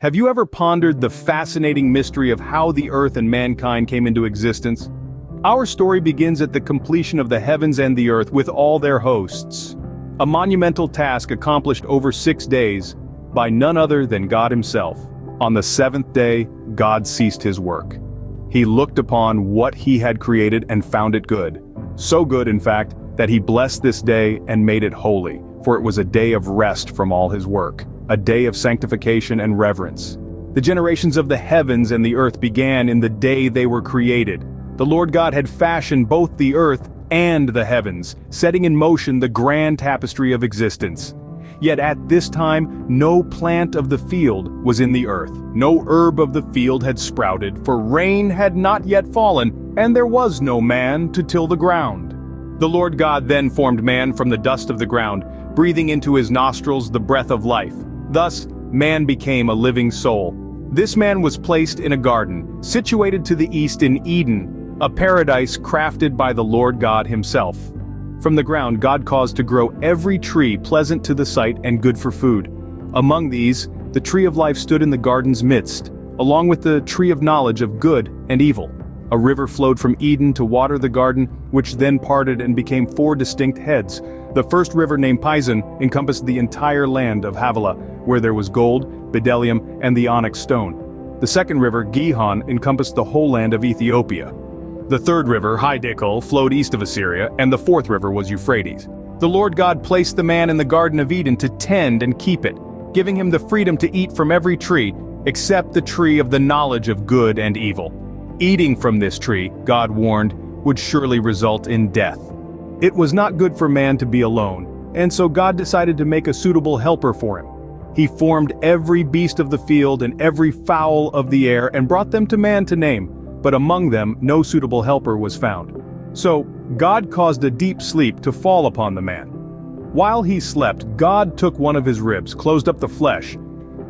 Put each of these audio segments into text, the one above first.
Have you ever pondered the fascinating mystery of how the earth and mankind came into existence? Our story begins at the completion of the heavens and the earth with all their hosts. A monumental task accomplished over 6 days by none other than God himself. On the 7th day, God ceased his work. He looked upon what he had created and found it good. So good, in fact, that he blessed this day and made it holy, for it was a day of rest from all his work, a day of sanctification and reverence. The generations of the heavens and the earth began in the day they were created. The Lord God had fashioned both the earth and the heavens, setting in motion the grand tapestry of existence. Yet at this time, no plant of the field was in the earth, no herb of the field had sprouted, for rain had not yet fallen, and there was no man to till the ground. The Lord God then formed man from the dust of the ground, breathing into his nostrils the breath of life. Thus, man became a living soul. This man was placed in a garden, situated to the east in Eden, a paradise crafted by the Lord God himself. From the ground God caused to grow every tree pleasant to the sight and good for food. Among these, the tree of life stood in the garden's midst, along with the tree of knowledge of good and evil. A river flowed from Eden to water the garden, which then parted and became 4 distinct heads. The first river, named Pison, encompassed the entire land of Havilah, where there was gold, bdellium, and the onyx stone. The second river, Gihon, encompassed the whole land of Ethiopia. The third river, Hiddekel, flowed east of Assyria, and the fourth river was Euphrates. The Lord God placed the man in the Garden of Eden to tend and keep it, giving him the freedom to eat from every tree, except the tree of the knowledge of good and evil. Eating from this tree, God warned, would surely result in death. It was not good for man to be alone, and so God decided to make a suitable helper for him. He formed every beast of the field and every fowl of the air and brought them to man to name, but among them no suitable helper was found. So God caused a deep sleep to fall upon the man. While he slept, God took one of his ribs, closed up the flesh,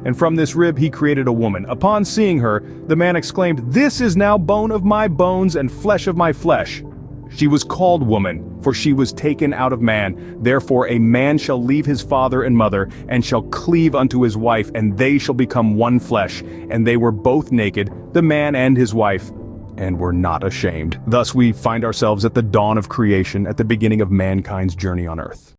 and from this rib he created a woman. Upon seeing her, the man exclaimed, "This is now bone of my bones and flesh of my flesh." She was called woman, for she was taken out of man. Therefore a man shall leave his father and mother, and shall cleave unto his wife, and they shall become one flesh. And they were both naked, the man and his wife, and were not ashamed. Thus we find ourselves at the dawn of creation, at the beginning of mankind's journey on earth.